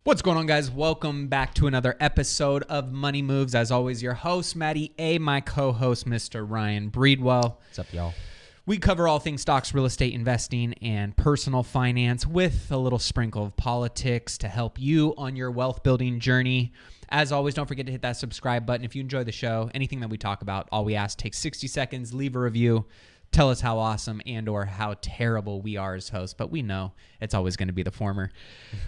What's going on, guys? Welcome back to another episode of Money Moves. As always, your host, Matty A, my co-host, Mr. Ryan Breedwell. What's up, y'all? We cover all things stocks, real estate investing, and personal finance with a little sprinkle of politics to help you on your wealth building journey. As always, don't forget to hit that subscribe button. If you enjoy the show, anything that we talk about, all we ask, take 60 seconds, leave a review, tell us how awesome and or how terrible we are as hosts, but we know it's always going to be the former.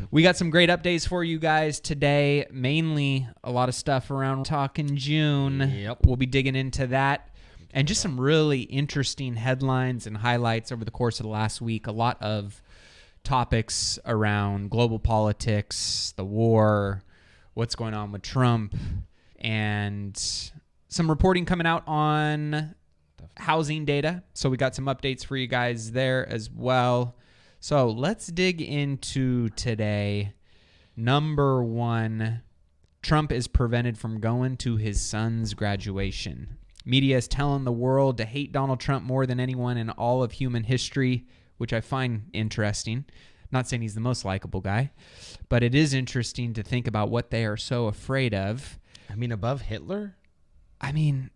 We got some great updates for you guys today, mainly a lot of stuff around talking June. Yep. We'll be digging into that and just some really interesting headlines and highlights over the course of the last week. A lot of topics around global politics, the war, what's going on with Trump, and some reporting coming out on housing data. So we got some updates for you guys there as well. So let's dig into today. Number one, Trump is prevented from going to his son's graduation. Media is telling the world to hate Donald Trump more than anyone in all of human history, which I find interesting. Not saying he's the most likable guy, but it is interesting to think about what they are so afraid of. I mean, above Hitler? I mean,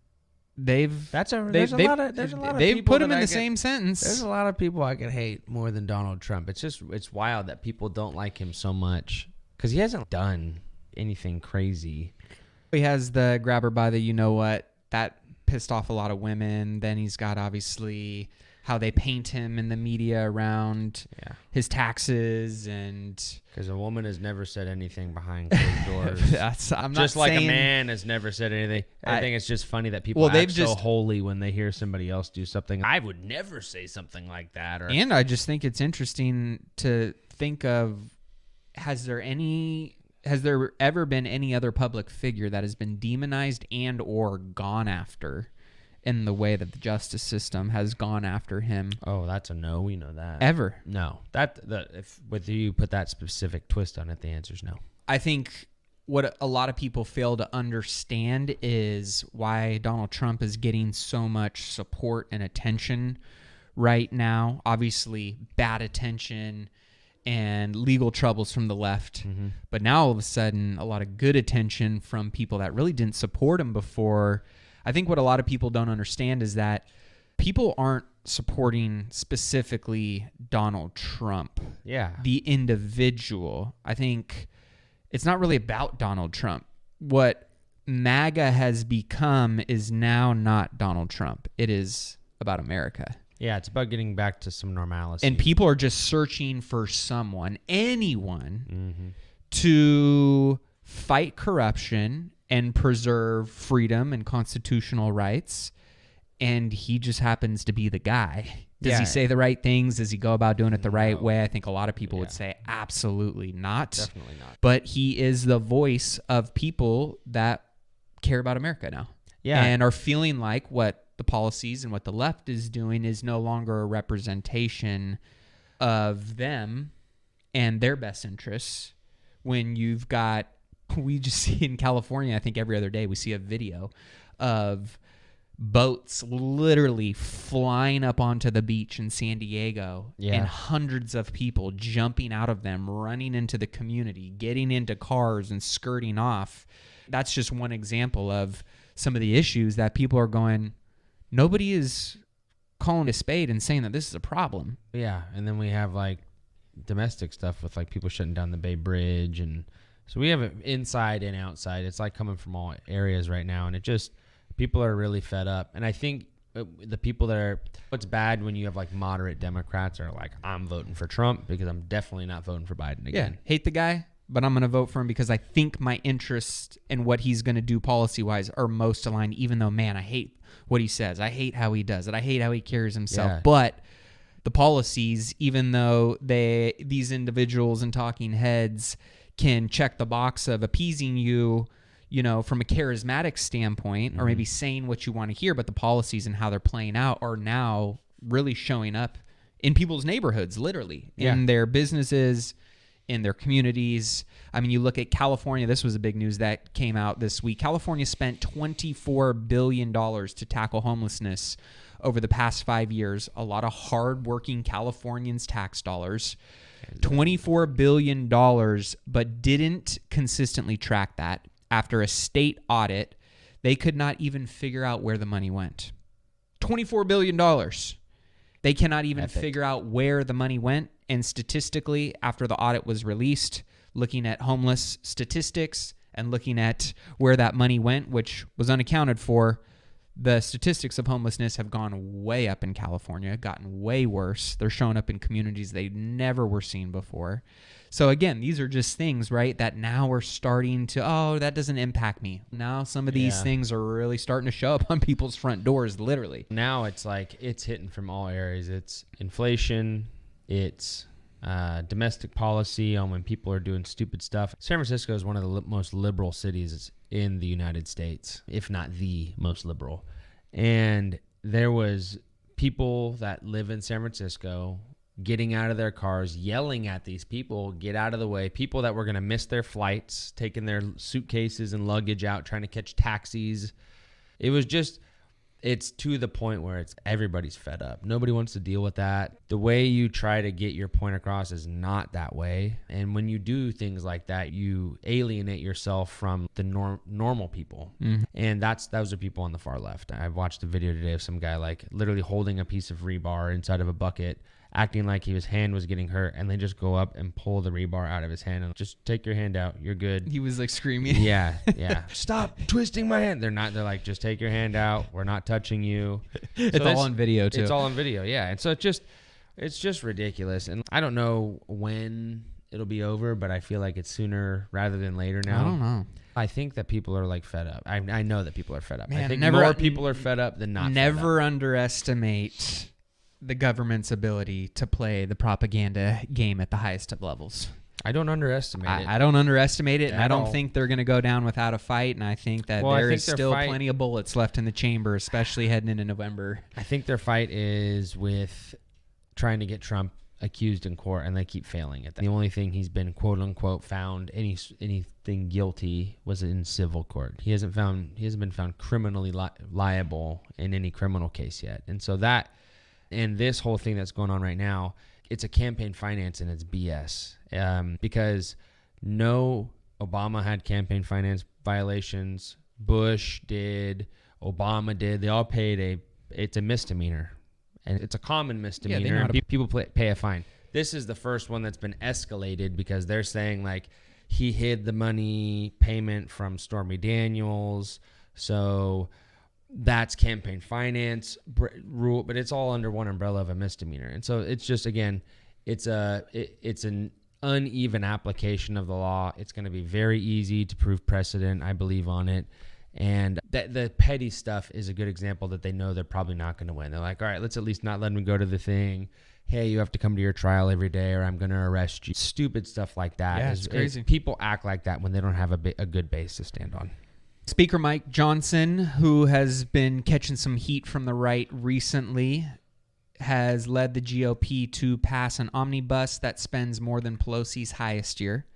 they've there's a lot of they've people put him that in I the could- same sentence. There's a lot of people I could hate more than Donald Trump. It's wild that people don't like him so much because he hasn't done anything crazy. He has the grabber by the you know what that pissed off a lot of women. Then he's got obviously how they paint him in the media around his taxes and Because a woman has never said anything behind closed doors. I'm Just not like saying, a man has never said anything. I think it's just funny that people Well, they've act so just- holy when they hear somebody else do something. I would never say something like that. Or And I just think it's interesting to think of has there ever been any other public figure that has been demonized and or gone after in the way that the justice system has gone after him Oh, that's a no. We know that. ever? No. If whether you put that specific twist on it, the answer is no. I think what a lot of people fail to understand is why Donald Trump is getting so much support and attention right now. Obviously, bad attention and legal troubles from the left. Mm-hmm. But now all of a sudden, a lot of good attention from people that really didn't support him before. I think what a lot of people don't understand is that people aren't supporting specifically Donald Trump, Yeah. the individual. I think it's not really about Donald Trump. What MAGA has become is now not Donald Trump. It is about America. Yeah, it's about getting back to some normalcy. And people are just searching for someone, anyone, Mm-hmm. to fight corruption and preserve freedom and constitutional rights. And he just happens to be the guy. Does he say the right things? Does he go about doing it the right way? I think a lot of people would say absolutely not. Definitely not. But he is the voice of people that care about America now. Yeah. And are feeling like what the policies and what the left is doing is no longer a representation of them and their best interests. When you've got, we just see in California, I think every other day we see a video of boats literally flying up onto the beach in San Diego and hundreds of people jumping out of them, running into the community, getting into cars and skirting off. That's just one example of some of the issues that people are going, nobody is calling a spade and saying that this is a problem. Yeah, and then we have like domestic stuff with like people shutting down the Bay Bridge, and so we have it inside and outside. It's like coming from all areas right now, and it just people are really fed up. And I think the people that are what's bad when you have like moderate Democrats are like, I'm voting for Trump because I'm definitely not voting for Biden again. Yeah, hate the guy, but I'm going to vote for him because I think my interest in what he's going to do policy-wise are most aligned, even though, man, I hate what he says. I hate how he does it. I hate how he carries himself. Yeah. But the policies, even though these individuals and talking heads can check the box of appeasing you, you know, from a charismatic standpoint, or maybe saying what you want to hear, but the policies and how they're playing out are now really showing up in people's neighborhoods, literally, in their businesses, in their communities. I mean, you look at California. This was a big news that came out this week. California spent $24 billion to tackle homelessness over the past 5 years. A lot of hardworking Californians' tax dollars. $24 billion, but didn't consistently track that. After a state audit, they could not even figure out where the money went. $24 billion. They cannot even figure out where the money went. And statistically, after the audit was released, looking at homeless statistics and looking at where that money went, which was unaccounted for, the statistics of homelessness have gone way up in California, gotten way worse. They're showing up in communities they never were seen before. So again, these are just things, right, that now we're starting to, oh, that doesn't impact me. Now some of these things are really starting to show up on people's front doors, literally. Now it's like it's hitting from all areas. It's inflation, it's domestic policy on when people are doing stupid stuff. San Francisco is one of the most liberal cities in the United States, if not the most liberal. And there was people that live in San Francisco getting out of their cars, yelling at these people, get out of the way. People that were going to miss their flights, taking their suitcases and luggage out, trying to catch taxis. It was just, it's to the point where it's everybody's fed up. Nobody wants to deal with that. The way you try to get your point across is not that way. And when you do things like that, you alienate yourself from the normal people. Mm-hmm. And those are people on the far left. I watched a video today of some guy like literally holding a piece of rebar inside of a bucket, acting like his hand was getting hurt, and they just go up and pull the rebar out of his hand and just take your hand out. You're good. He was like screaming. Yeah. Stop twisting my hand. They're like, just take your hand out. We're not touching you. It's all on video too. It's all on video. Yeah. And so it's just ridiculous. And I don't know when it'll be over, but I feel like it's sooner rather than later now. I don't know. I think that people are like fed up. I know that people are fed up. Man, I think more people are fed up than not. Never underestimate the government's ability to play the propaganda game at the highest of levels. I don't underestimate it. I don't underestimate it, and I don't think they're going to go down without a fight, and I think that there is still plenty of bullets left in the chamber, especially heading into November. I think their fight is with trying to get Trump accused in court, and they keep failing at that. The only thing he's been, quote-unquote, found anything guilty was in civil court. He hasn't been found criminally liable in any criminal case yet. And so that... And this whole thing that's going on right now, it's a campaign finance and it's BS. Because no, Obama had campaign finance violations. Bush did. Obama did. They all paid it's a misdemeanor. And it's a common misdemeanor. And people pay a fine. This is the first one that's been escalated because they're saying like he hid the money payment from Stormy Daniels. So... that's campaign finance rule, but it's all under one umbrella of a misdemeanor. And so it's just, again, it's an uneven application of the law. It's going to be very easy to prove precedent. I believe on it. And the petty stuff is a good example that they know they're probably not going to win. They're like, all right, let's at least not let them go to the thing. Hey, you have to come to your trial every day or I'm going to arrest you. Stupid stuff like that. Yeah, it's crazy. People act like that when they don't have a good base to stand on. Speaker Mike Johnson, who has been catching some heat from the right recently, has led the GOP to pass an omnibus that spends more than Pelosi's highest year,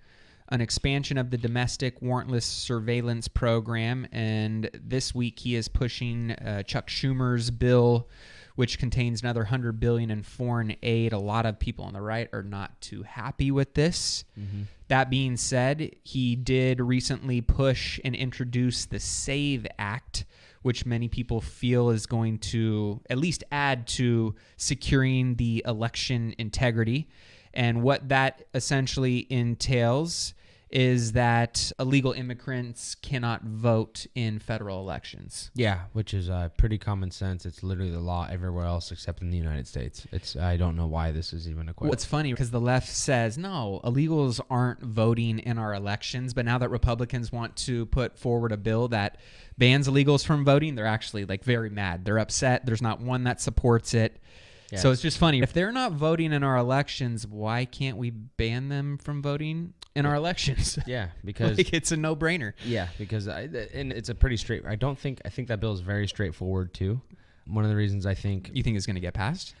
an expansion of the domestic warrantless surveillance program, and this week he is pushing Chuck Schumer's bill, which contains another $100 billion in foreign aid. A lot of people on the right are not too happy with this. Mm-hmm. That being said, he did recently push and introduce the SAVE Act, which many people feel is going to at least add to securing the election integrity. And what that essentially entails is that illegal immigrants cannot vote in federal elections. Yeah, which is pretty common sense. It's literally the law everywhere else except in the United States. I don't know why this is even a question. Well, it's funny because the left says, no, illegals aren't voting in our elections. But now that Republicans want to put forward a bill that bans illegals from voting, they're actually like very mad. They're upset. There's not one that supports it. Yes. So it's just funny. If they're not voting in our elections, why can't we ban them from voting in our elections? Yeah, because like it's a no-brainer. Yeah, because and it's a pretty straight. I think that bill is very straightforward too. One of the reasons I think you think it's going to get passed.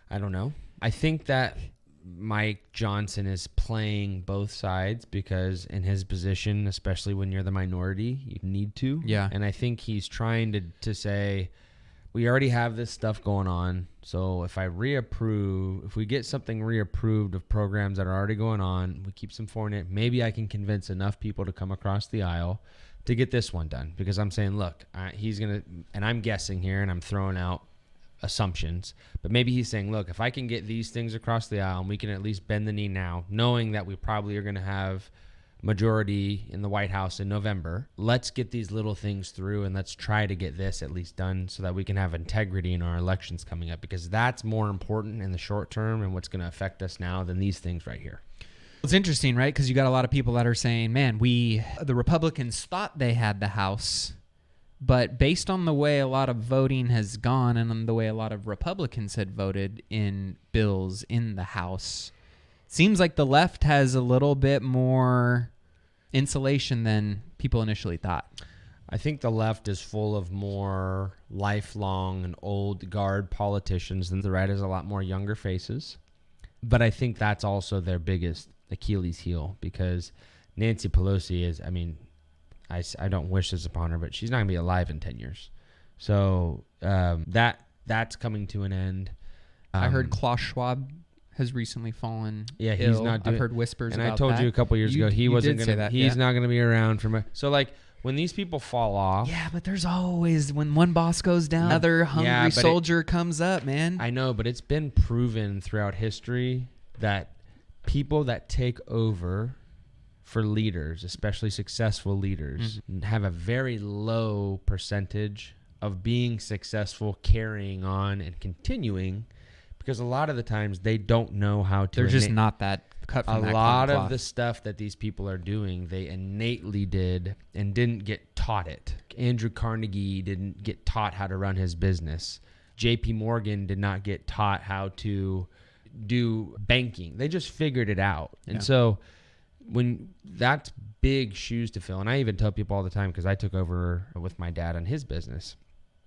I don't know. I think that Mike Johnson is playing both sides because in his position, especially when you're the minority, you need to. Yeah, and I think he's trying to say, we already have this stuff going on. So if we get something reapproved of programs that are already going on, we keep some foreign in, maybe I can convince enough people to come across the aisle to get this one done. Because I'm saying, look, he's going to, and I'm guessing here and I'm throwing out assumptions, but maybe he's saying, look, if I can get these things across the aisle and we can at least bend the knee now, knowing that we probably are going to have majority in the White House in November, let's get these little things through and let's try to get this at least done so that we can have integrity in our elections coming up, because that's more important in the short term and what's going to affect us now than these things right here. It's interesting, right? Because you got a lot of people that are saying, man, the Republicans thought they had the House, but based on the way a lot of voting has gone and on the way a lot of Republicans had voted in bills in the House, seems like the left has a little bit more insulation than people initially thought. I think the left is full of more lifelong and old guard politicians than the right has a lot more younger faces. But I think that's also their biggest Achilles heel, because Nancy Pelosi is, I don't wish this upon her, but she's not going to be alive in 10 years. So that's coming to an end. I heard Klaus Schwab has recently fallen ill. He's not doing, I've heard whispers about that. And I told you a couple years ago, he wasn't going to, he's not going to be around for so like when these people fall off. Yeah, but there's always, when one boss goes down, another hungry soldier comes up, man. I know, but it's been proven throughout history that people that take over for leaders, especially successful leaders, have a very low percentage of being successful, carrying on and continuing, because a lot of the times they don't know how to. They're just not that cut from that A lot of the stuff that these people are doing, they innately did and didn't get taught it. Andrew Carnegie didn't get taught how to run his business. JP Morgan did not get taught how to do banking. They just figured it out. And so when that's big shoes to fill, and I even tell people all the time, because I took over with my dad on his business,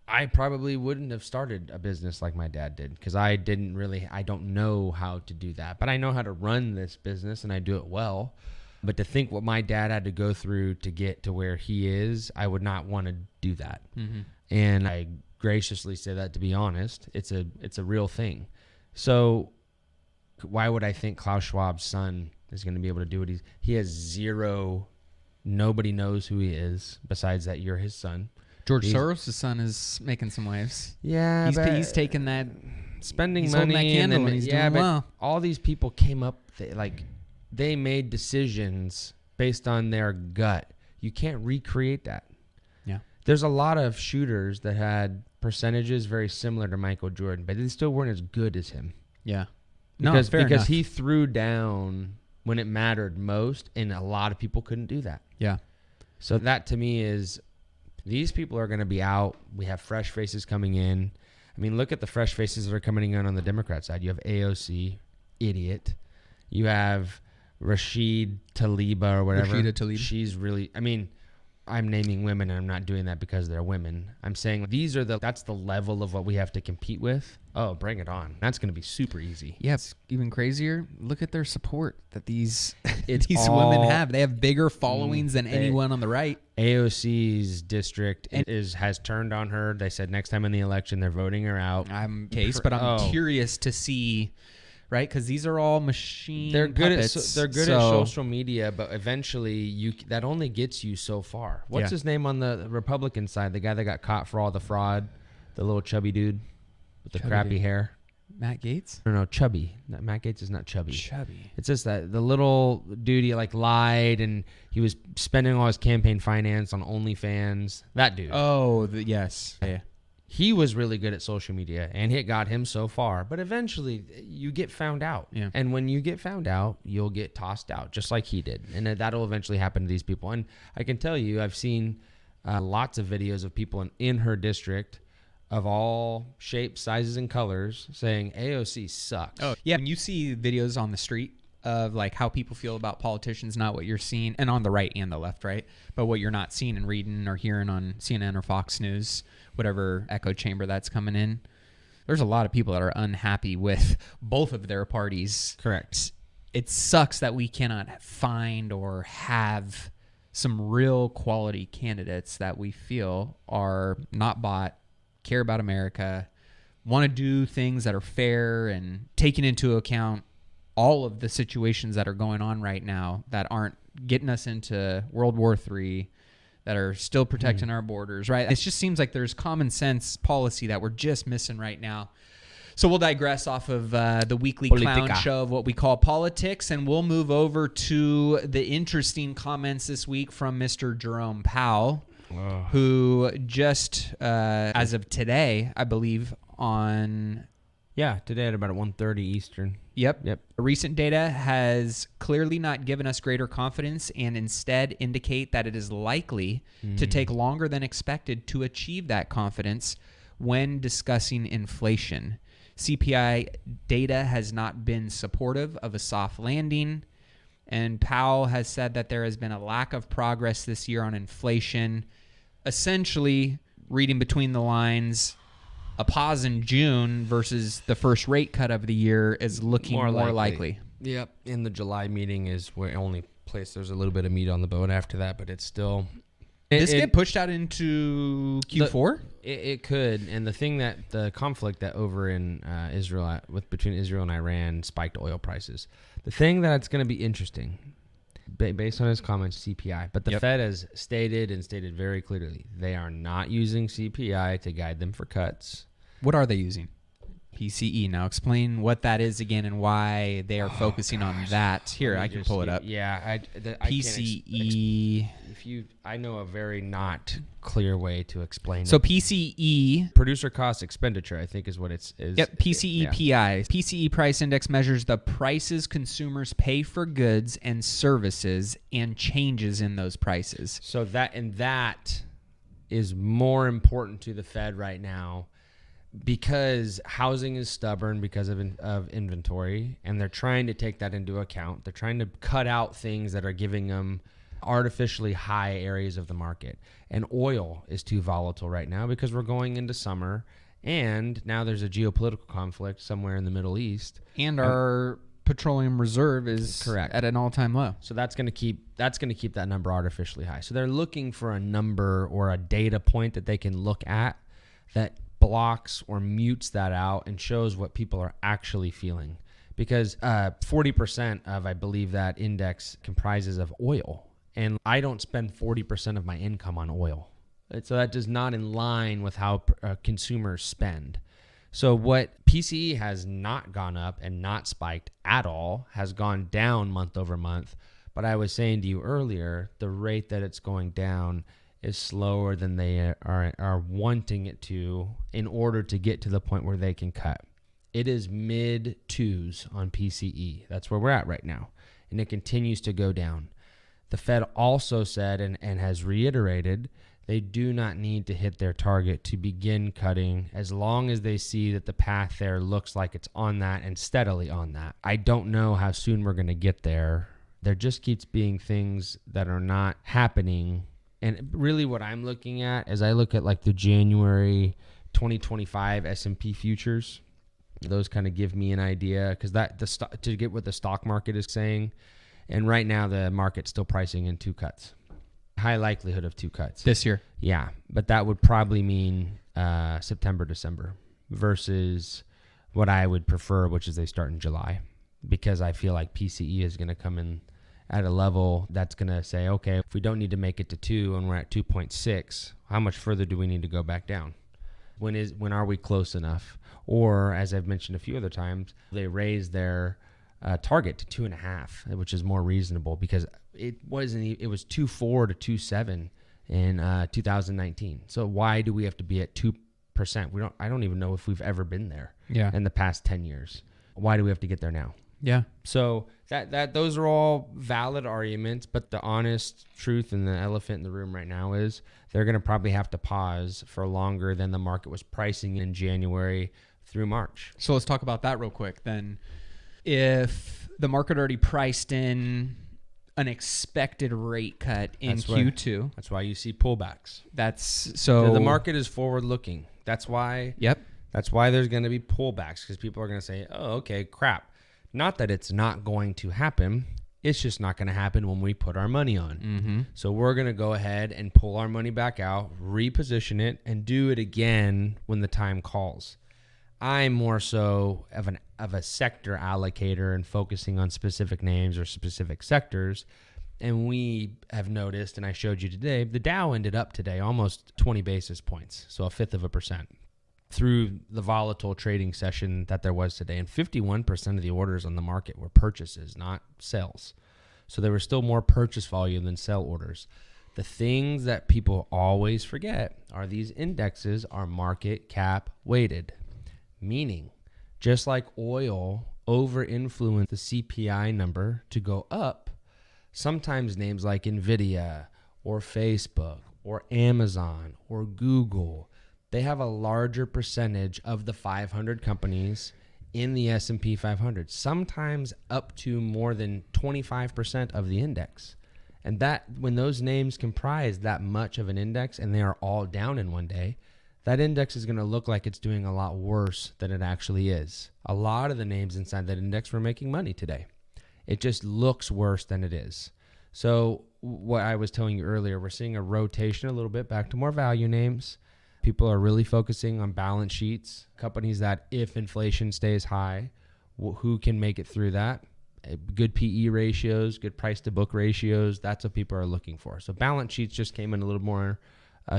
I probably wouldn't have started a business like my dad did, because I don't know how to do that. But I know how to run this business and I do it well. But to think what my dad had to go through to get to where he is, I would not want to do that. And I graciously say that, to be honest. It's a real thing. So why would I think Klaus Schwab's son is going to be able to do what he has zero, nobody knows who he is besides that you're his son. George Soros' son is making some waves. Yeah, he's taking that, spending he's money, holding that candle, and he's doing well. All these people came up, they made decisions based on their gut. You can't recreate that. Yeah, there's a lot of shooters that had percentages very similar to Michael Jordan, but they still weren't as good as him. Yeah, because he threw down when it mattered most, and a lot of people couldn't do that. Yeah, so that to me is, these people are going to be out. We have fresh faces coming in. I mean, look at the fresh faces that are coming in on the Democrat side. You have AOC, idiot. You have Rashid Tlaib or whatever. Rashida Tlaib. She's really, I'm naming women, and I'm not doing that because they're women. I'm saying that's the level of what we have to compete with. Oh, bring it on. That's going to be super easy. Yeah, it's even crazier. Look at their support that these women have. They have bigger followings than anyone on the right. AOC's district has turned on her. They said next time in the election they're voting her out. I'm curious to see, right? Because these are all machine puppets. They're good at social media, but eventually that only gets you so far. What's his name on the Republican side? The guy that got caught for all the fraud, the little chubby dude with the crappy hair. Matt Gaetz? No, chubby. Matt Gaetz is not chubby. Chubby. It's just that the little dude, he lied, and he was spending all his campaign finance on OnlyFans. That dude. Oh, yes. Yeah. He was really good at social media, and it got him so far. But eventually, you get found out. Yeah. And when you get found out, you'll get tossed out, just like he did. And that'll eventually happen to these people. And I can tell you, I've seen lots of videos of people in her district of all shapes, sizes, and colors saying AOC sucks. Oh, yeah. When you see videos on the street of how people feel about politicians, not what you're seeing, and on the right and the left, right? But what you're not seeing and reading or hearing on CNN or Fox News, whatever echo chamber that's coming in, there's a lot of people that are unhappy with both of their parties. Correct. It sucks that we cannot find or have some real quality candidates that we feel are not bought, care about America, want to do things that are fair and taking into account all of the situations that are going on right now that aren't getting us into World War III, that are still protecting our borders, right? It just seems like there's common sense policy that we're just missing right now. So we'll digress off of the weekly clown show of what we call politics, and we'll move over to the interesting comments this week from Mr. Jerome Powell, who just, as of today, I believe, on... Yeah, today at about 1:30 Eastern. Yep. Recent data has clearly not given us greater confidence and instead indicate that it is likely to take longer than expected to achieve that confidence when discussing inflation. CPI data has not been supportive of a soft landing, and Powell has said that there has been a lack of progress this year on inflation. Essentially, reading between the lines, a pause in June versus the first rate cut of the year is looking more likely. Yep. In the July meeting is where only place there's a little bit of meat on the bone after that, but it's still... This get pushed out into Q4? It could. And the conflict that over in Israel, between Israel and Iran spiked oil prices. The thing that's going to be interesting, based on his comments, CPI, but the Fed has stated very clearly, they are not using CPI to guide them for cuts. What are they using? PCE. Now explain what that is again and why they are focusing on that. Here, I can pull it up. Yeah, PCE. I know a very not clear way to explain so it. PCE, producer cost expenditure, I think is what it's is. Yep, PCE PI. PCE price index measures the prices consumers pay for goods and services and changes in those prices. So that is more important to the Fed right now, because housing is stubborn because of inventory, and they're trying to take that into account. They're trying to cut out things that are giving them artificially high areas of the market. And oil is too volatile right now because we're going into summer, and now there's a geopolitical conflict somewhere in the Middle East. And our petroleum reserve is correct at an all-time low. So that's going to keep that number artificially high. So they're looking for a number or a data point that they can look at that blocks or mutes that out and shows what people are actually feeling, because 40% of, I believe, that index comprises of oil, and I don't spend 40% of my income on oil, so that is not in line with how consumers spend. So what PCE has not gone up and not spiked at all, has gone down month over month, but I was saying to you earlier, the rate that it's going down is slower than they are wanting it to in order to get to the point where they can cut. It is mid twos on PCE. That's where we're at right now. And it continues to go down. The Fed also said and has reiterated they do not need to hit their target to begin cutting as long as they see that the path there looks like it's on that and steadily on that. I don't know how soon we're going to get there. There just keeps being things that are not happening. And really what I'm looking at is I look at like the January 2025 S&P futures. Those kind of give me an idea, because to get what the stock market is saying. And right now the market's still pricing in 2 cuts. High likelihood of 2 cuts. This year. Yeah, but that would probably mean September, December versus what I would prefer, which is they start in July, because I feel like PCE is going to come in at a level that's going to say, okay, if we don't need to make it to 2 and we're at 2.6, how much further do we need to go back down? When are we close enough? Or, as I've mentioned a few other times, they raised their target to 2.5, which is more reasonable, because it was 2.4 to 2.7 in 2019. So why do we have to be at 2%? I don't even know if we've ever been there in the past 10 years. Why do we have to get there now? Yeah. So those are all valid arguments, but the honest truth and the elephant in the room right now is they're going to probably have to pause for longer than the market was pricing in January through March. So let's talk about that real quick then. If the market already priced in an expected rate cut in Q2. That's why you see pullbacks. So the market is forward looking. That's why. Yep. That's why there's going to be pullbacks, because people are going to say, "Oh, okay, crap." Not that it's not going to happen. It's just not going to happen when we put our money on. Mm-hmm. So we're going to go ahead and pull our money back out, reposition it, and do it again when the time calls. I'm more so of a sector allocator and focusing on specific names or specific sectors. And we have noticed, and I showed you today, the Dow ended up today almost 20 basis points, so 0.1%, through the volatile trading session that there was today. And 51% of the orders on the market were purchases, not sales. So there was still more purchase volume than sell orders. The things that people always forget are these indexes are market cap weighted, meaning just like oil over-influenced the CPI number to go up, sometimes names like NVIDIA or Facebook or Amazon or Google, they have a larger percentage of the 500 companies in the S&P 500, sometimes up to more than 25% of the index. And that when those names comprise that much of an index and they are all down in one day, that index is going to look like it's doing a lot worse than it actually is. A lot of the names inside that index were making money today. It just looks worse than it is. So what I was telling you earlier, we're seeing a rotation a little bit back to more value names. People are really focusing on balance sheets, companies that if inflation stays high, who can make it through that? Good PE ratios, good price to book ratios. That's what people are looking for. So balance sheets just came in a little more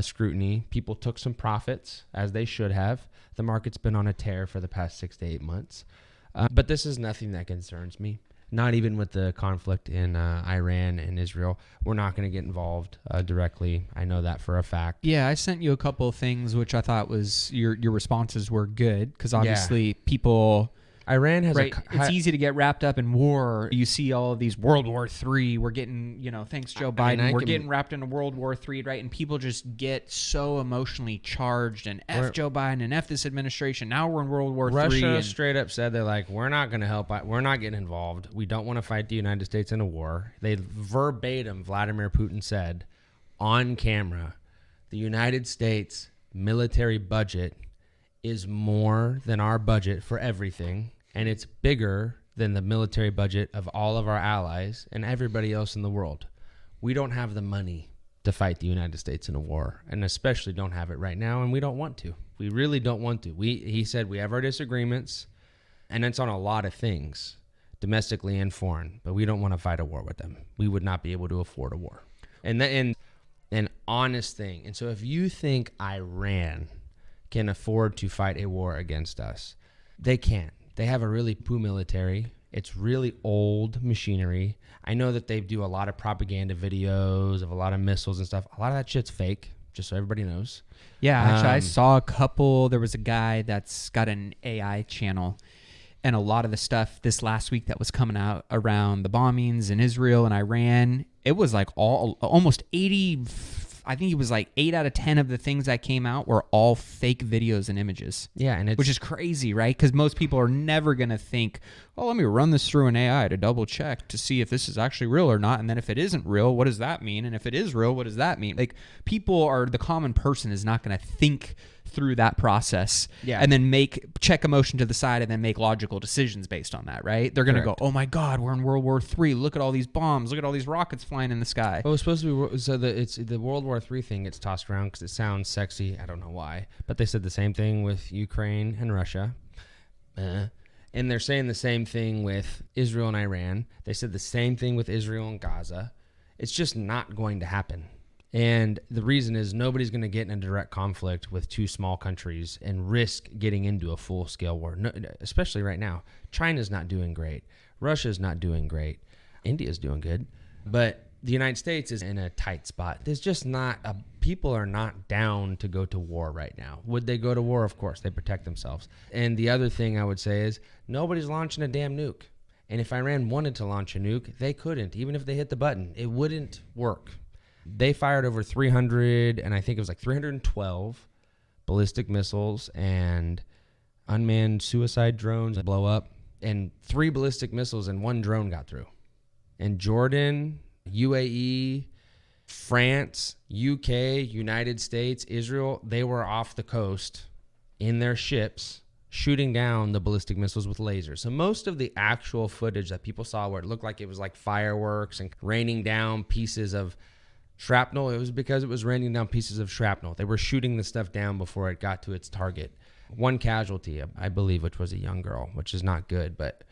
scrutiny. People took some profits, as they should have. The market's been on a tear for the past 6 to 8 months. But this is nothing that concerns me. Not even with the conflict in Iran and Israel. We're not going to get involved directly. I know that for a fact. Yeah, I sent you a couple of things, which I thought was your responses were good, because obviously people... Iran has it's easy to get wrapped up in war. You see all of these World War III. We're getting, thanks Joe Biden, we're getting wrapped into World War III, right? And people just get so emotionally charged and F Joe Biden and F this administration. Now we're in World War III. Russia straight up said, they're like, we're not going to help. We're not getting involved. We don't want to fight the United States in a war. They verbatim, Vladimir Putin said on camera, the United States military budget is more than our budget for everything. And it's bigger than the military budget of all of our allies and everybody else in the world. We don't have the money to fight the United States in a war, and especially don't have it right now, and we don't want to. We really don't want to. He said we have our disagreements, and it's on a lot of things, domestically and foreign, but we don't want to fight a war with them. We would not be able to afford a war. And an honest thing. And so if you think Iran can afford to fight a war against us, they can't. They have a really poo military. It's really old machinery. I know that they do a lot of propaganda videos of a lot of missiles and stuff. A lot of that shit's fake, just so everybody knows. Yeah, actually, I saw a couple. There was a guy that's got an AI channel, and a lot of the stuff this last week that was coming out around the bombings in Israel and Iran, it was like almost 80... I think it was like 8 out of 10 of the things that came out were all fake videos and images. Yeah, and which is crazy, right? Because most people are never going to think, oh, let me run this through an AI to double check to see if this is actually real or not. And then if it isn't real, what does that mean? And if it is real, what does that mean? Like, the common person is not going to think through that process and then check emotion to the side and then make logical decisions based on that, right? They're going to go, oh my God, we're in World War III. Look at all these bombs. Look at all these rockets flying in the sky. Well, it's supposed to be, it's the World War III thing gets tossed around because it sounds sexy. I don't know why, but they said the same thing with Ukraine and Russia. And they're saying the same thing with Israel and Iran. They said the same thing with Israel and Gaza. It's just not going to happen. And the reason is nobody's going to get in a direct conflict with two small countries and risk getting into a full-scale war, especially right now. China's not doing great. Russia's not doing great. India's doing good. But the United States is in a tight spot. There's just not people are not down to go to war right now. Would they go to war? Of course. They protect themselves. And the other thing I would say is nobody's launching a damn nuke. And if Iran wanted to launch a nuke, they couldn't. Even if they hit the button, it wouldn't work. They fired over 300, and I think it was like 312 ballistic missiles and unmanned suicide drones blow up, and 3 ballistic missiles and 1 drone got through. And Jordan, UAE, France, UK, United States, Israel, they were off the coast in their ships shooting down the ballistic missiles with lasers. So most of the actual footage that people saw where it looked like it was like fireworks and raining down pieces of shrapnel, it was because it was raining down pieces of shrapnel. They were shooting the stuff down before it got to its target. One casualty, I believe, which was a young girl, which is not good. But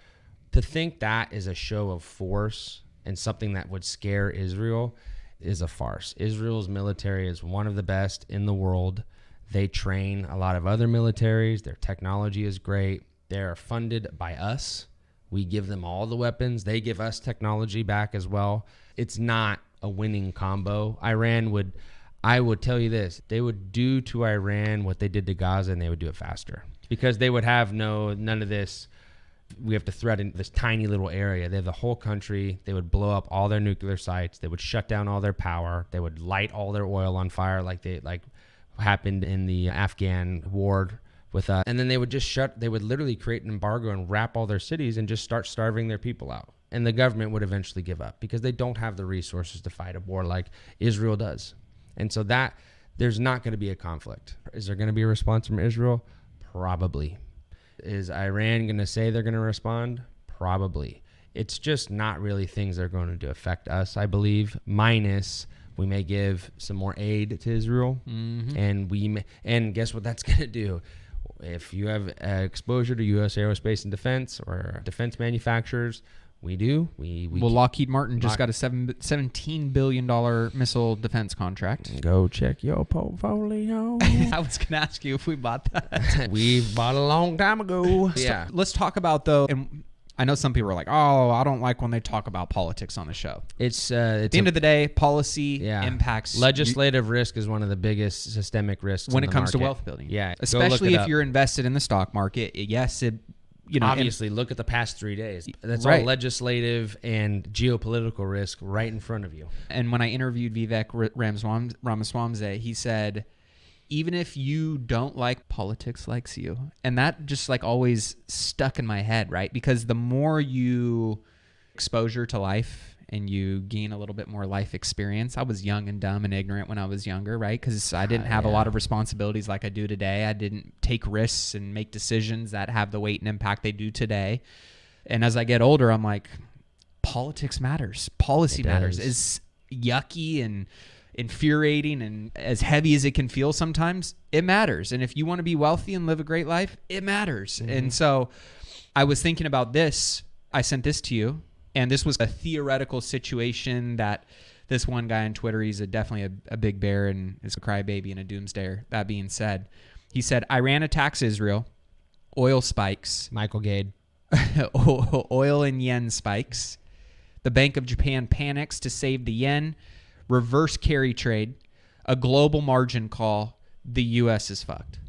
to think that is a show of force and something that would scare Israel is a farce. Israel's military is one of the best in the world. They train a lot of other militaries. Their technology is great. They're funded by us. We give them all the weapons. They give us technology back as well. It's not a winning combo. I would tell you this, they would do to Iran what they did to Gaza, and they would do it faster because they would have none of this. We have to threaten this tiny little area. They have the whole country. They would blow up all their nuclear sites. They would shut down all their power. They would light all their oil on fire like happened in the Afghan war with us. And then they would they would literally create an embargo and wrap all their cities and just start starving their people out. And the government would eventually give up because they don't have the resources to fight a war like Israel does. And so that there's not going to be a conflict. Is there going to be a response from Israel? Probably. Is Iran going to say they're going to respond? Probably. It's just not really things that are going to affect us, I believe, minus we may give some more aid to Israel. Mm-hmm. And guess what that's going to do? If you have exposure to U.S. aerospace and defense or defense manufacturers, we do. Lockheed Martin just got a $17 billion missile defense contract. Go check your portfolio. I was going to ask you if we bought that. We bought a long time ago. Yeah. Let's talk about, though, and I know some people are like, oh, I don't like when they talk about politics on the show. It's at the end of the day, policy impacts. Legislative risk is one of the biggest systemic risks when it comes to wealth building. Yeah. Especially if you're invested in the stock market. Yes, obviously, look at the past 3 days. That's all legislative and geopolitical risk right in front of you. And when I interviewed Vivek Ramaswamy, he said, even if you don't like politics likes you. And that just always stuck in my head, right? Because the more you exposure to life and you gain a little bit more life experience. I was young and dumb and ignorant when I was younger, right? Because I didn't have a lot of responsibilities like I do today. I didn't take risks and make decisions that have the weight and impact they do today. And as I get older, I'm like, politics matters. Policy matters. It's yucky and infuriating and as heavy as it can feel sometimes, it matters. And if you want to be wealthy and live a great life, it matters. Mm-hmm. And so I was thinking about this. I sent this to you. And this was a theoretical situation that this one guy on Twitter, he's definitely a big bear and is a crybaby and a doomsdayer. That being said, he said, Iran attacks Israel, oil spikes. Michael Gade. Oil and yen spikes. The Bank of Japan panics to save the yen. Reverse carry trade. A global margin call. The U.S. is fucked.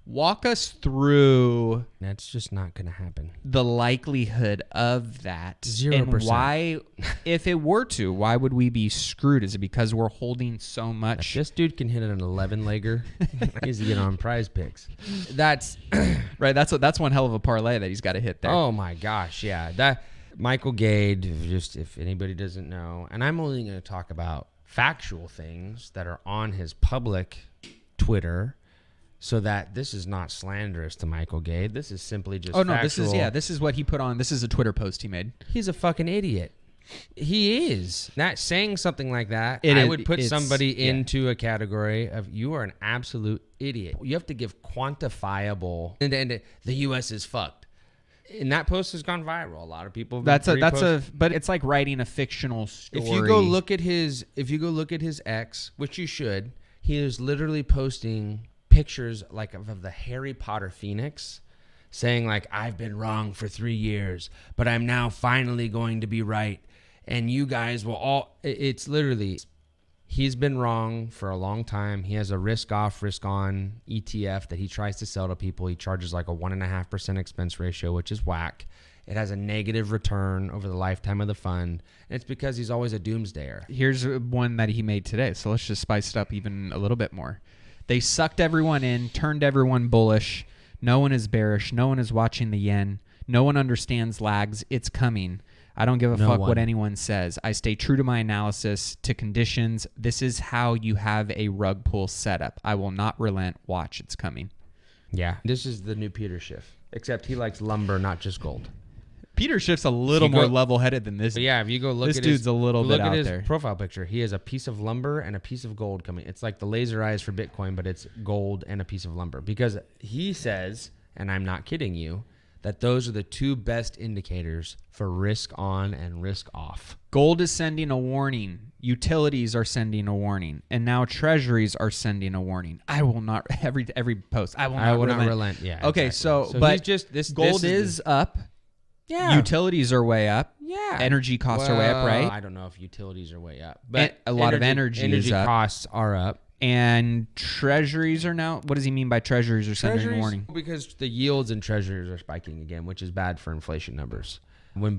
Walk us through. That's just not going to happen. The likelihood of that. 0%. And why, if it were to, why would we be screwed? Is it because we're holding so much? If this dude can hit an 11-legger, he's getting on prize picks. That's right. That's one hell of a parlay that he's got to hit there. Oh my gosh. Yeah. That Michael Gade, just if anybody doesn't know, and I'm only going to talk about factual things that are on his public Twitter. So that this is not slanderous to Michael Gade. This is simply just factual. This is what he put on. This is a Twitter post he made. He's a fucking idiot. He is. Not saying something like that, I would put somebody into a category of you are an absolute idiot. You have to give quantifiable. And the U.S. is fucked. And that post has gone viral. A lot of people. But it's like writing a fictional story. If you go look at his X, which you should, he is literally posting pictures like of the Harry Potter Phoenix saying like, I've been wrong for 3 years, but I'm now finally going to be right. And you guys will all, it's literally, he's been wrong for a long time. He has a risk off, risk on ETF that he tries to sell to people. He charges like a 1.5% expense ratio, which is whack. It has a negative return over the lifetime of the fund. And it's because he's always a doomsdayer. Here's one that he made today. So let's just spice it up even a little bit more. They sucked everyone in, turned everyone bullish. No one is bearish. No one is watching the yen. No one understands lags. It's coming. I don't give a fuck what anyone says. I stay true to my analysis, to conditions. This is how you have a rug pull setup. I will not relent. Watch, it's coming. Yeah. This is the new Peter Schiff, except he likes lumber, not just gold. Peter Schiff's a little more level-headed than this. But yeah, if you go look this at dude's his, a little bit out his there. profile picture, he has a piece of lumber and a piece of gold coming. It's like the laser eyes for Bitcoin, but it's gold and a piece of lumber. Because he says, and I'm not kidding you, that those are the two best indicators for risk on and risk off. Gold is sending a warning. Utilities are sending a warning, and now treasuries are sending a warning. I will not every post. I will not relent. Yeah. Okay, exactly. so but he's just this gold is up. Yeah. Utilities are way up. Yeah. Energy costs are way up, right? I don't know if utilities are way up, but a lot of energy is up. Costs are up. And treasuries are now. What does he mean by treasuries are sending a warning? Because the yields in treasuries are spiking again, which is bad for inflation numbers. We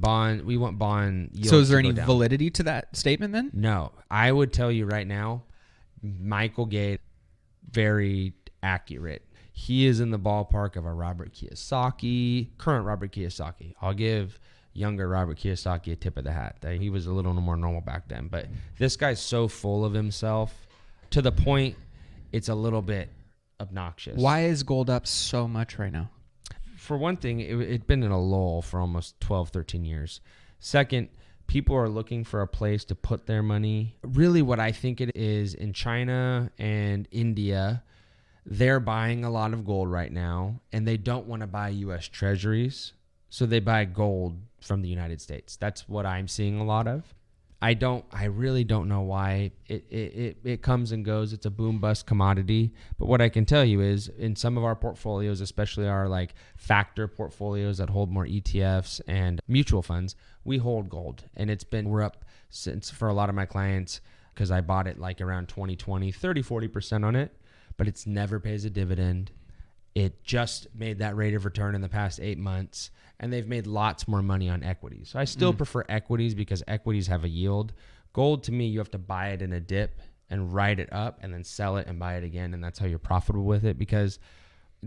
want bond yields. So is there to any go down. validity to that statement then? No, I would tell you right now, Michael Gate, very accurate. He is in the ballpark of a Robert Kiyosaki, current Robert Kiyosaki. I'll give younger Robert Kiyosaki a tip of the hat. He was a little more normal back then, but this guy's so full of himself to the point it's a little bit obnoxious. Why is gold up so much right now? For one thing, it's been in a lull for almost 12, 13 years. Second, people are looking for a place to put their money. Really what I think it is in China and India, they're buying a lot of gold right now, and they don't want to buy U.S. treasuries, so they buy gold from the United States. That's what I'm seeing a lot of. I really don't know why it comes and goes. It's a boom bust commodity. But what I can tell you is in some of our portfolios, especially our like factor portfolios that hold more ETFs and mutual funds, we hold gold. And we're up since for a lot of my clients because I bought it like around 2020, 30, 40% on it, but it's never pays a dividend. It just made that rate of return in the past 8 months, and they've made lots more money on equities. So I still prefer equities because equities have a yield. Gold, to me, you have to buy it in a dip and ride it up and then sell it and buy it again, and that's how you're profitable with it because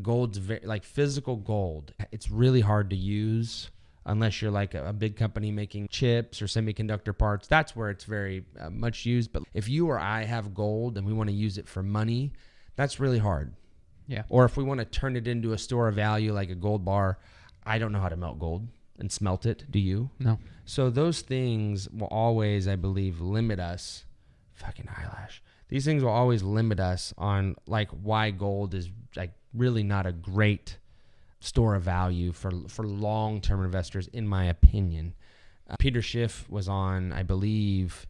gold's like physical gold. It's really hard to use unless you're like a big company making chips or semiconductor parts. That's where it's very much used. But if you or I have gold and we want to use it for money, that's really hard. Yeah. Or if we want to turn it into a store of value like a gold bar, I don't know how to melt gold and smelt it. Do you? No. So those things will always, I believe, limit us. Fucking eyelash. These things will always limit us on like why gold is like really not a great store of value for long-term investors, in my opinion. Peter Schiff was on, I believe,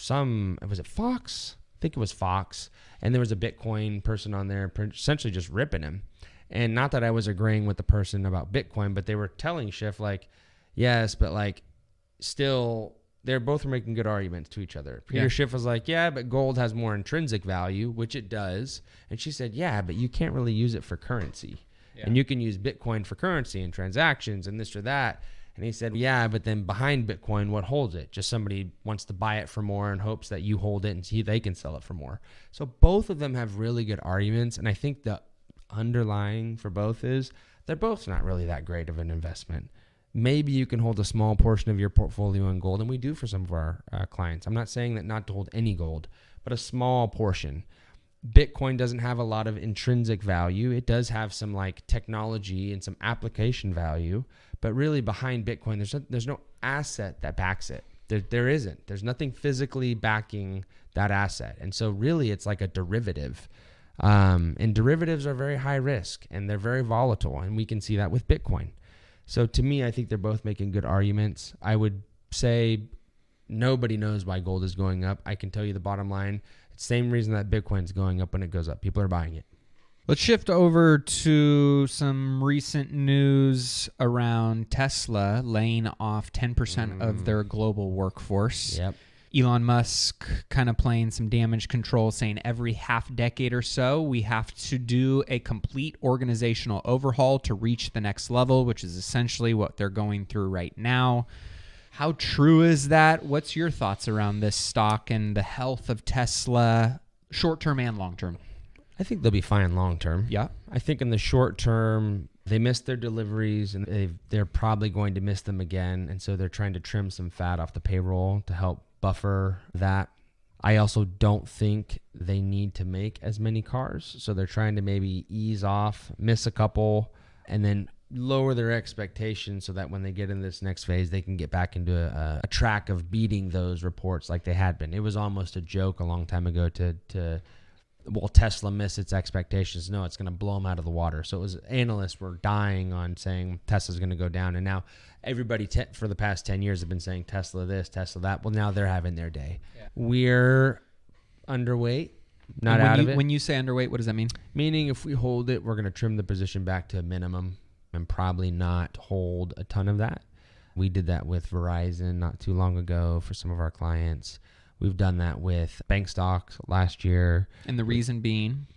was it Fox? I think it was Fox. And there was a Bitcoin person on there essentially just ripping him. And not that I was agreeing with the person about Bitcoin, but they were telling Schiff like, yes, but like still they're both making good arguments to each other. Peter Schiff was like, yeah, but gold has more intrinsic value, which it does. And she said, yeah, but you can't really use it for currency. Yeah. And you can use Bitcoin for currency and transactions and this or that. And he said, yeah, but then behind Bitcoin, what holds it? Just somebody wants to buy it for more and hopes that you hold it and they can sell it for more. So both of them have really good arguments. And I think the underlying for both is they're both not really that great of an investment. Maybe you can hold a small portion of your portfolio in gold, and we do for some of our clients. I'm not saying that not to hold any gold, but a small portion. Bitcoin doesn't have a lot of intrinsic value. It does have some like technology and some application value, but really behind Bitcoin, there's no asset that backs it. There isn't. There's nothing physically backing that asset. And so really it's like a derivative. And derivatives are very high risk and they're very volatile. And we can see that with Bitcoin. So to me, I think they're both making good arguments. I would say nobody knows why gold is going up. I can tell you the bottom line. It's the same reason that Bitcoin's going up when it goes up. People are buying it. Let's shift over to some recent news around Tesla laying off 10% of their global workforce. Yep. Elon Musk kind of playing some damage control, saying every half decade or so, we have to do a complete organizational overhaul to reach the next level, which is essentially what they're going through right now. How true is that? What's your thoughts around this stock and the health of Tesla, short-term and long-term? I think they'll be fine long-term. Yeah. I think in the short term, they missed their deliveries and they're probably going to miss them again. And so they're trying to trim some fat off the payroll to help buffer that. I also don't think they need to make as many cars. So they're trying to maybe ease off, miss a couple, and then lower their expectations so that when they get in this next phase, they can get back into a track of beating those reports like they had been. It was almost a joke a long time ago will Tesla miss its expectations? No, it's going to blow them out of the water. So it was analysts were dying on saying Tesla's going to go down. And now everybody for the past 10 years have been saying Tesla this, Tesla that. Well, now they're having their day. Yeah. We're underweight, not out of it. When you say underweight, what does that mean? Meaning if we hold it, we're going to trim the position back to a minimum and probably not hold a ton of that. We did that with Verizon not too long ago for some of our clients. We've done that with bank stocks last year. And the reason being?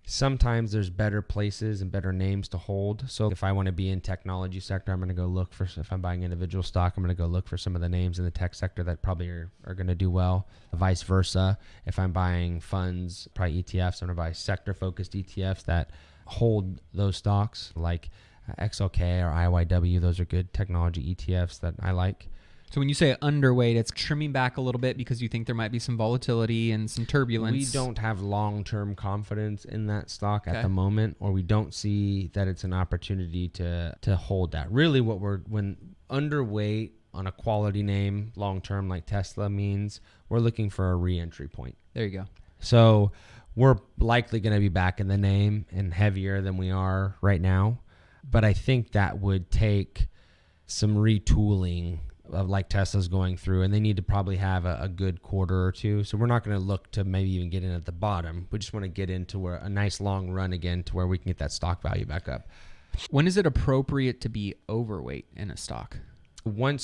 Sometimes there's better places and better names to hold. So if I want to be in technology sector, I'm going to go look for, if I'm buying individual stock, I'm going to go look for some of the names in the tech sector that probably are going to do well. Vice versa. If I'm buying funds, probably ETFs, I'm going to buy sector-focused ETFs that hold those stocks like XLK or IYW. Those are good technology ETFs that I like. So when you say underweight, it's trimming back a little bit because you think there might be some volatility and some turbulence. We don't have long-term confidence in that stock at the moment, or we don't see that it's an opportunity to hold that. Really when underweight on a quality name long-term like Tesla means we're looking for a re-entry point. There you go. So we're likely going to be back in the name and heavier than we are right now. But I think that would take some retooling of like Tesla's going through, and they need to probably have a good quarter or two. So we're not going to look to maybe even get in at the bottom. We just want to get into a nice long run again to where we can get that stock value back up. When is it appropriate to be overweight in a stock? When a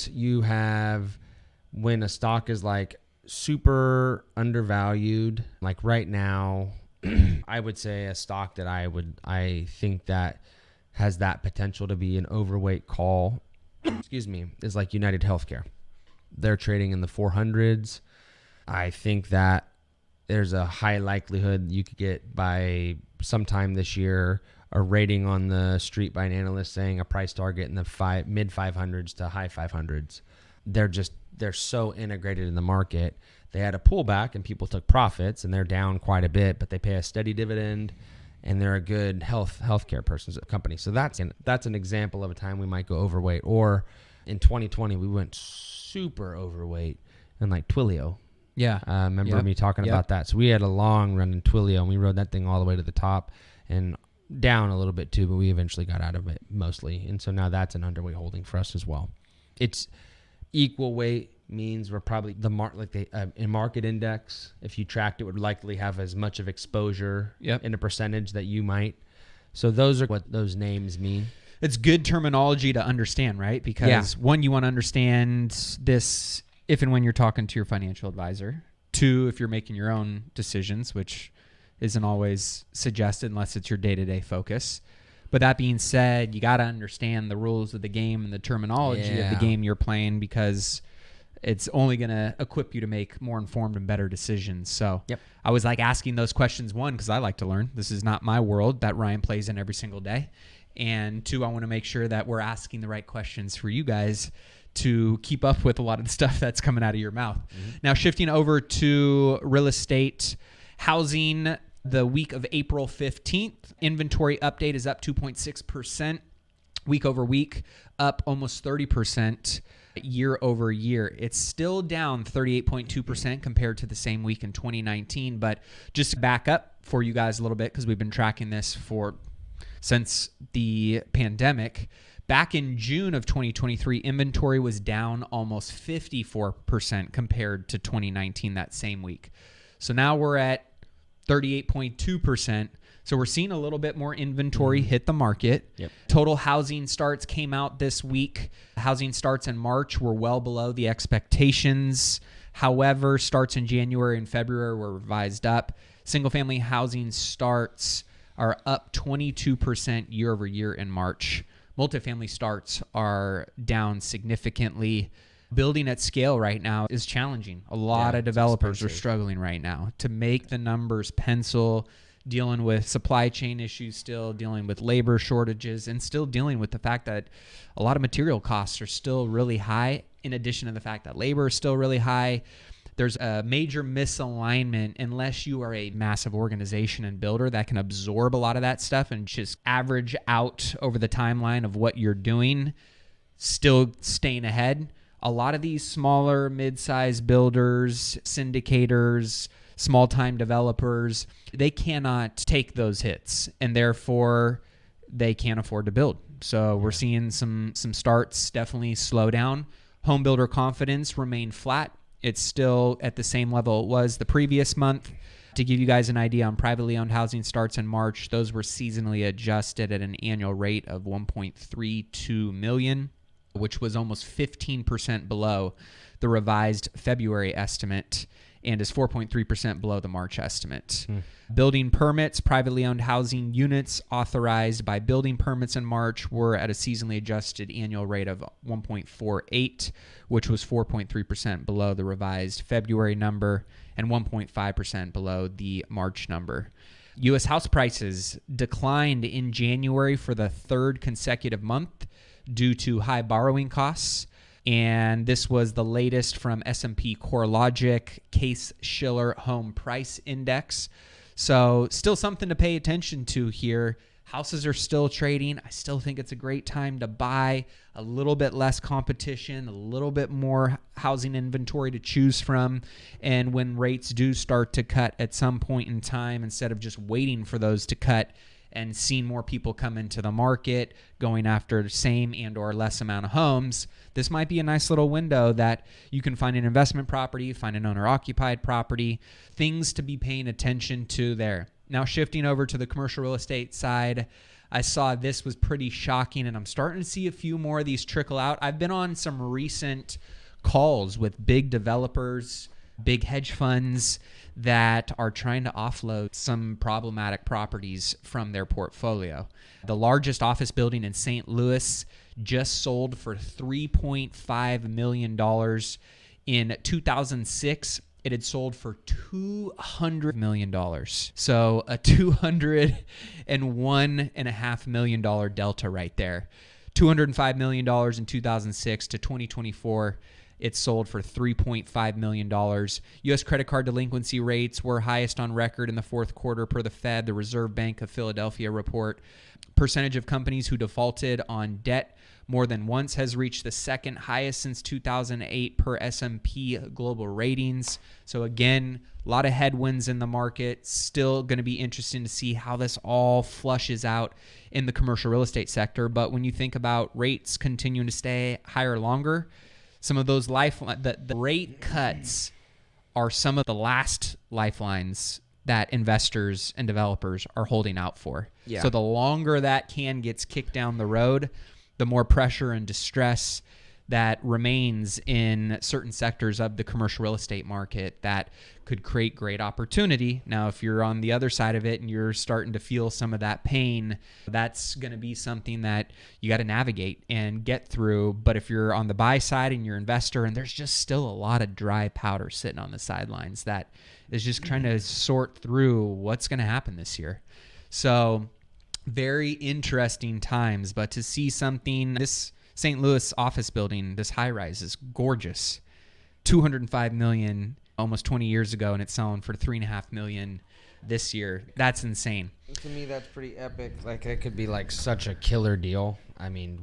stock is like super undervalued, like right now, I would say a stock that I think that has that potential to be an overweight call, is like United Healthcare. They're trading in the 400s. I think that there's a high likelihood you could get by sometime this year a rating on the street by an analyst saying a price target in the mid 500s to high 500s. They're so integrated in the market. They had a pullback and people took profits and they're down quite a bit, but they pay a steady dividend. And they're a good healthcare company. So that's an example of a time we might go overweight. Or in 2020, we went super overweight in like Twilio. Yeah. Remember me talking about that. So we had a long run in Twilio, and we rode that thing all the way to the top and down a little bit too, but we eventually got out of it mostly. And so now that's an underweight holding for us as well. It's equal weight means we're probably in market index. If you tracked it, would likely have as much of exposure in a percentage that you might. So those are what those names mean. It's good terminology to understand, right? Because one, you want to understand this if and when you're talking to your financial advisor. Two, if you're making your own decisions, which isn't always suggested unless it's your day-to-day focus. But that being said, you got to understand the rules of the game and the terminology of the game you're playing, because it's only going to equip you to make more informed and better decisions. So I was like asking those questions, one, because I like to learn. This is not my world that Ryan plays in every single day. And two, I want to make sure that we're asking the right questions for you guys to keep up with a lot of the stuff that's coming out of your mouth. Mm-hmm. Now, shifting over to real estate, housing, the week of April 15th, inventory update is up 2.6%. Week over week, up almost 30%. Year over year. It's still down 38.2% compared to the same week in 2019. But just to back up for you guys a little bit, because we've been tracking this since the pandemic. Back in June of 2023, inventory was down almost 54% compared to 2019 that same week. So now we're at 38.2%. So we're seeing a little bit more inventory hit the market. Yep. Total housing starts came out this week. Housing starts in March were well below the expectations. However, starts in January and February were revised up. Single-family housing starts are up 22% year over year in March. Multifamily starts are down significantly. Building at scale right now is challenging. A lot of developers are struggling right now to make the numbers pencil, dealing with supply chain issues still, dealing with labor shortages, and still dealing with the fact that a lot of material costs are still really high, in addition to the fact that labor is still really high. there's a major misalignment unless you are a massive organization and builder that can absorb a lot of that stuff and just average out over the timeline of what you're doing, still staying ahead. A lot of these smaller, mid-sized builders, syndicators, small-time developers, they cannot take those hits, and therefore they can't afford to build. So we're seeing some starts definitely slow down. Home builder confidence remained flat. It's still at the same level it was the previous month. To give you guys an idea on privately owned housing starts in March, those were seasonally adjusted at an annual rate of 1.32 million, which was almost 15% below the revised February estimate and is 4.3% below the March estimate. Building permits, privately owned housing units authorized by building permits in March were at a seasonally adjusted annual rate of 1.48, which was 4.3% below the revised February number and 1.5% below the March number. U.S. house prices declined in January for the third consecutive month due to high borrowing costs. And this was the latest from S&P CoreLogic Case-Shiller Home Price Index. So still something to pay attention to here. Houses are still trading. I still think it's a great time to buy. A little bit less competition, a little bit more housing inventory to choose from. And when rates do start to cut at some point in time, instead of just waiting for those to cut and seeing more people come into the market, going after the same and or less amount of homes, this might be a nice little window that you can find an investment property, find an owner-occupied property, things to be paying attention to there. Now shifting over to the commercial real estate side, I saw this was pretty shocking, and I'm starting to see a few more of these trickle out. I've been on some recent calls with big developers, big hedge funds that are trying to offload some problematic properties from their portfolio. The largest office building in St. Louis just sold for $3.5 million. In 2006, it had sold for $200 million. So a $201.5 million delta right there. $205 million in 2006 to 2024. It sold for $3.5 million. U.S. credit card delinquency rates were highest on record in the fourth quarter per the Fed, the Reserve Bank of Philadelphia report. Percentage of companies who defaulted on debt more than once has reached the second highest since 2008 per S&P Global Ratings. So again, a lot of headwinds in the market. Still going to be interesting to see how this all flushes out in the commercial real estate sector. But when you think about rates continuing to stay higher longer, some of those the rate cuts are some of the last lifelines that investors and developers are holding out for. Yeah. So the longer that can gets kicked down the road, the more pressure and distress that remains in certain sectors of the commercial real estate market that could create great opportunity. Now, if you're on the other side of it and you're starting to feel some of that pain, that's going to be something that you got to navigate and get through. But if you're on the buy side and you're an investor, and there's just still a lot of dry powder sitting on the sidelines that is just trying to sort through what's going to happen this year. So very interesting times, but to see something, this St. Louis office building, this high rise is gorgeous. $205 million almost 20 years ago, and it's selling for $3.5 million this year. That's insane. To me, that's pretty epic. Like, it could be like such a killer deal. I mean,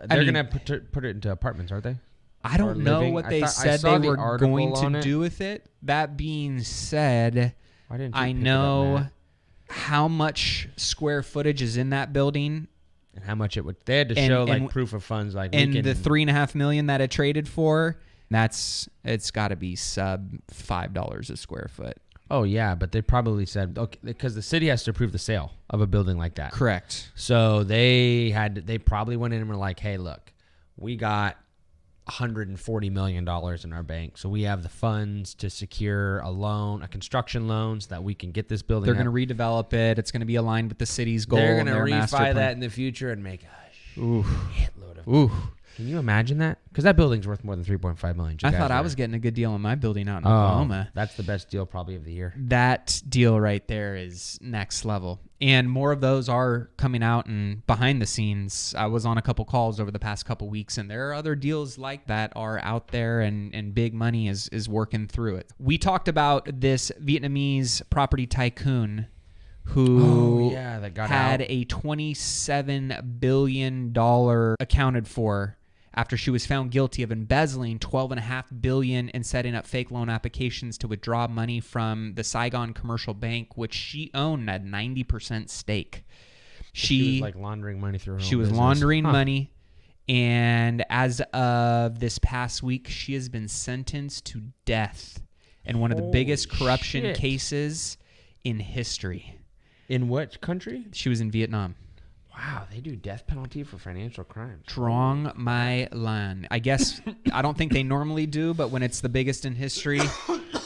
they're gonna put it into apartments, aren't they? I don't know what they said they were going to do with it. That being said, I know how much square footage is in that building. And how much it would? They had to show proof of funds, like and the $3.5 million that it traded for. It's got to be sub $5 a square foot. Oh yeah, but they probably said okay because the city has to approve the sale of a building like that. Correct. So they probably went in and were like, hey, look, we got $140 million in our bank, so we have the funds to secure a construction loan, so that we can get this building. They're going to redevelop it. It's going to be aligned with the city's goal. They're going to refi that in the future and make a shitload of money. Can you imagine that? Because that building's worth more than $3.5 million. I thought I was getting a good deal on my building out in Oklahoma. That's the best deal probably of the year. That deal right there is next level. And more of those are coming out and behind the scenes. I was on a couple calls over the past couple weeks, and there are other deals like that are out there, and big money is working through it. We talked about this Vietnamese property tycoon who that got had out. a $27 billion accounted for after she was found guilty of embezzling $12.5 billion and setting up fake loan applications to withdraw money from the Saigon Commercial Bank, which she owned at 90% stake. She was like laundering money through her She own was business. laundering money, and as of this past week, she has been sentenced to death in one of the biggest corruption cases in history. In what country? She was in Vietnam. Wow, they do death penalty for financial crimes. Strong my line. I guess I don't think they normally do, but when it's the biggest in history,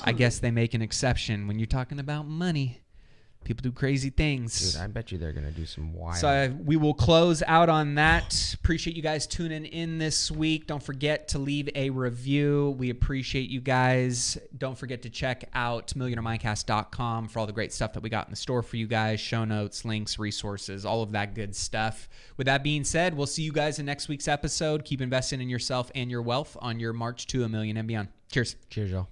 I guess they make an exception. When you're talking about money, people do crazy things. Dude, I bet you they're going to do some wild. So we will close out on that. Appreciate you guys tuning in this week. Don't forget to leave a review. We appreciate you guys. Don't forget to check out millionairemindcast.com for all the great stuff that we got in the store for you guys. Show notes, links, resources, all of that good stuff. With that being said, we'll see you guys in next week's episode. Keep investing in yourself and your wealth on your march to $1 million and beyond. Cheers. Cheers, y'all.